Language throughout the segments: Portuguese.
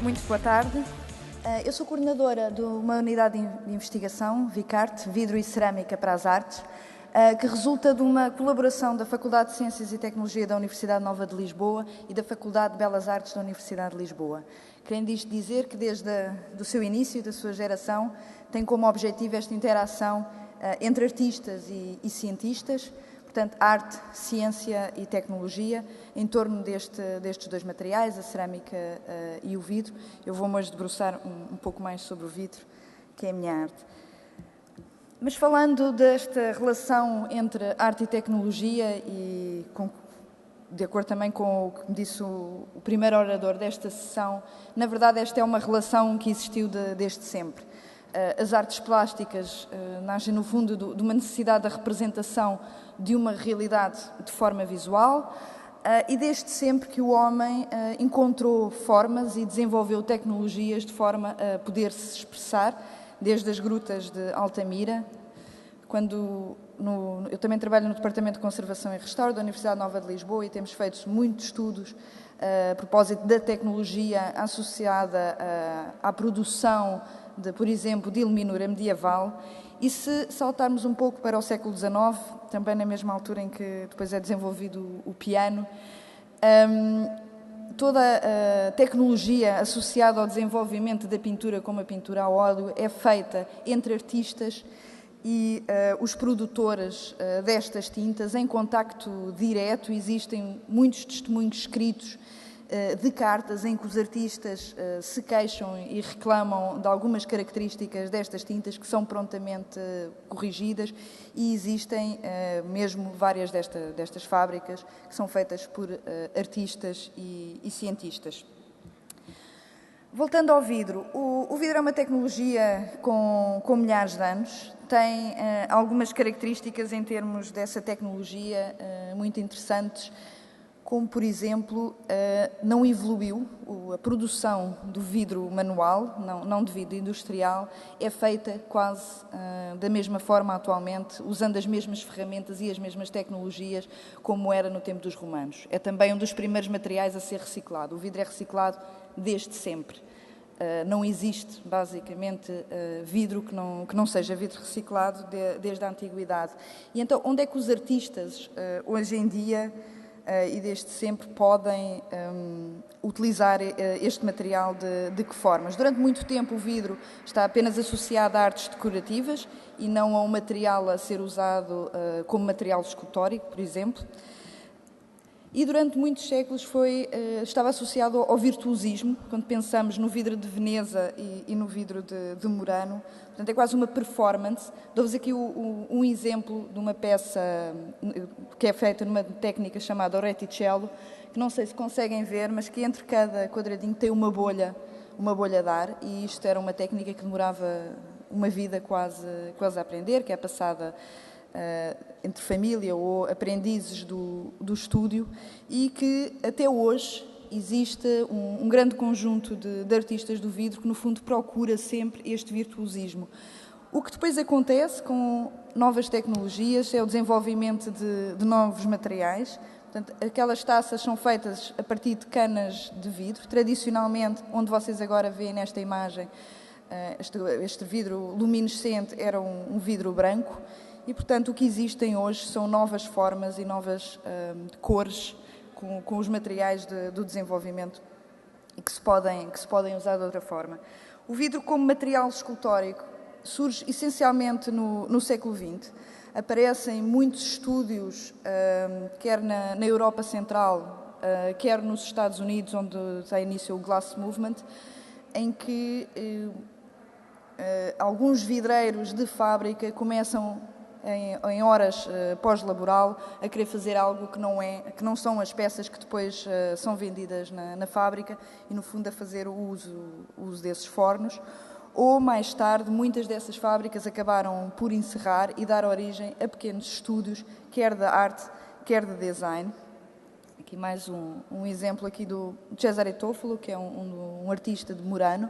Muito boa tarde. Eu sou coordenadora de uma unidade de investigação, VICART, Vidro e Cerâmica para as Artes, que resulta de uma colaboração da Faculdade de Ciências e Tecnologia da Universidade Nova de Lisboa e da Faculdade de Belas Artes da Universidade de Lisboa. Querendo isto dizer que desde o seu início, da sua geração, tem como objetivo esta interação entre artistas e cientistas, portanto, arte, ciência e tecnologia, em torno destes dois materiais, a cerâmica e o vidro. Eu vou-me hoje debruçar um pouco mais sobre o vidro, que é a minha arte. Mas falando desta relação entre arte e tecnologia, e de acordo também com o que me disse o primeiro orador desta sessão, na verdade esta é uma relação que existiu desde sempre. As artes plásticas nascem, no fundo, de uma necessidade da representação de uma realidade de forma visual e desde sempre que o homem encontrou formas e desenvolveu tecnologias de forma a poder se expressar, desde as grutas de Altamira, eu também trabalho no Departamento de Conservação e Restauro da Universidade Nova de Lisboa e temos feito muitos estudos a propósito da tecnologia associada à produção por exemplo, de iluminura medieval. E se saltarmos um pouco para o século XIX, também na mesma altura em que depois é desenvolvido o piano, toda a tecnologia associada ao desenvolvimento da pintura, como a pintura a óleo, é feita entre artistas e os produtores destas tintas em contacto direto. Existem muitos testemunhos escritos de cartas em que os artistas se queixam e reclamam de algumas características destas tintas que são prontamente corrigidas, e existem mesmo várias destas fábricas que são feitas por artistas e cientistas. Voltando ao vidro, o vidro é uma tecnologia com milhares de anos, tem algumas características em termos dessa tecnologia muito interessantes, como, por exemplo, não evoluiu. A produção do vidro manual, não de vidro industrial, é feita quase da mesma forma atualmente, usando as mesmas ferramentas e as mesmas tecnologias como era no tempo dos romanos. É também um dos primeiros materiais a ser reciclado. O vidro é reciclado desde sempre. Não existe, basicamente, vidro que não seja vidro reciclado desde a antiguidade. E então, onde é que os artistas, hoje em dia, e desde sempre, podem utilizar este material de que formas? Durante muito tempo o vidro está apenas associado a artes decorativas e não a um material a ser usado como material escultórico, por exemplo. E durante muitos séculos estava associado ao virtuosismo, quando pensamos no vidro de Veneza e no vidro de Murano. Portanto, é quase uma performance. Dou-vos aqui um exemplo de uma peça que é feita numa técnica chamada Oreticello, que não sei se conseguem ver, mas que entre cada quadradinho tem uma bolha de ar, e isto era uma técnica que demorava uma vida quase a aprender, que é passada entre família ou aprendizes do estúdio, e que até hoje existe um grande conjunto de artistas do vidro que, no fundo, procura sempre este virtuosismo. O que depois acontece com novas tecnologias é o desenvolvimento de novos materiais. Portanto, aquelas taças são feitas a partir de canas de vidro. Tradicionalmente, onde vocês agora veem nesta imagem, este vidro luminescente era um vidro branco. E, portanto, o que existem hoje são novas formas e novas cores com os materiais do desenvolvimento e que se podem usar de outra forma. O vidro como material escultórico surge essencialmente no século XX. Aparecem muitos estúdios, quer na Europa Central, quer nos Estados Unidos, onde dá início o Glass Movement, em que alguns vidreiros de fábrica começam em horas pós-laboral a querer fazer algo que não são as peças que depois são vendidas na fábrica, e no fundo a fazer o uso desses fornos. Ou mais tarde muitas dessas fábricas acabaram por encerrar e dar origem a pequenos estúdios, quer de arte, quer de design. Aqui mais um exemplo aqui do Cesare Toffolo, que é um artista de Murano,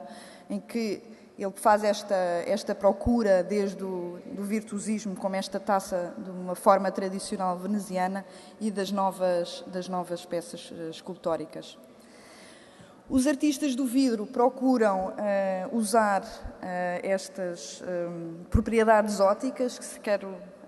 em que ele faz esta procura desde do virtuosismo, como esta taça de uma forma tradicional veneziana, e das novas peças escultóricas. Os artistas do vidro procuram usar estas propriedades ópticas, que se quer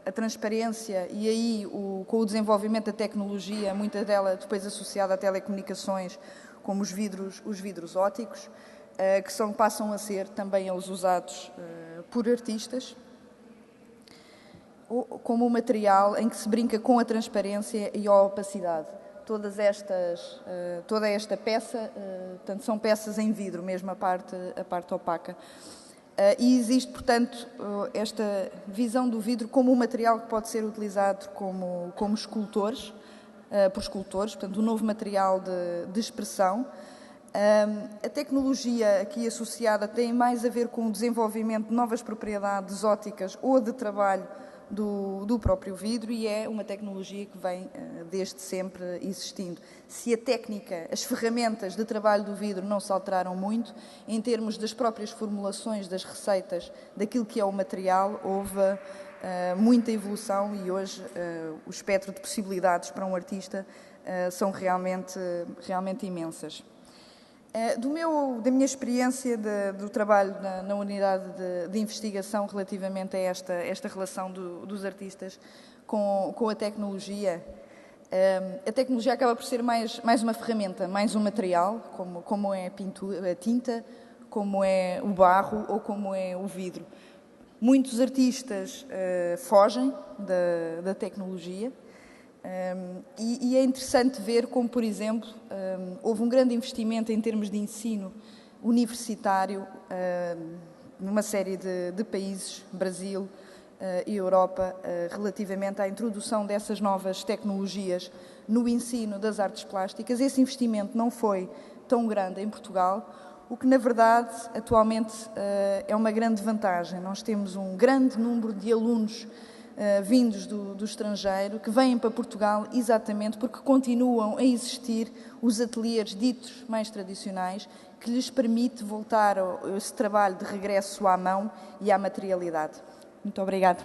a transparência, e aí com o desenvolvimento da tecnologia, muita dela depois associada a telecomunicações, como os vidros ópticos, que passam a ser também eles usados por artistas, como um material em que se brinca com a transparência e a opacidade. Toda esta peça, portanto, são peças em vidro, mesmo a parte opaca. E existe, portanto, esta visão do vidro como um material que pode ser utilizado como escultores, por escultores, portanto, um novo material de expressão. A tecnologia aqui associada tem mais a ver com o desenvolvimento de novas propriedades ópticas ou de trabalho do próprio vidro, e é uma tecnologia que vem desde sempre existindo. Se a técnica, as ferramentas de trabalho do vidro não se alteraram muito, em termos das próprias formulações, das receitas, daquilo que é o material, houve muita evolução, e hoje o espectro de possibilidades para um artista são realmente imensas. Da minha experiência do trabalho na unidade de investigação relativamente a esta relação dos artistas com a tecnologia acaba por ser mais uma ferramenta, mais um material, como é a tinta, como é o barro ou como é o vidro. Muitos artistas fogem da tecnologia. E é interessante ver como, por exemplo, houve um grande investimento em termos de ensino universitário numa série de países, Brasil e Europa, relativamente à introdução dessas novas tecnologias no ensino das artes plásticas. Esse investimento não foi tão grande em Portugal, o que, na verdade, atualmente é uma grande vantagem. Nós temos um grande número de alunos vindos do estrangeiro, que vêm para Portugal exatamente porque continuam a existir os ateliês ditos mais tradicionais, que lhes permite voltar esse trabalho de regresso à mão e à materialidade. Muito obrigada.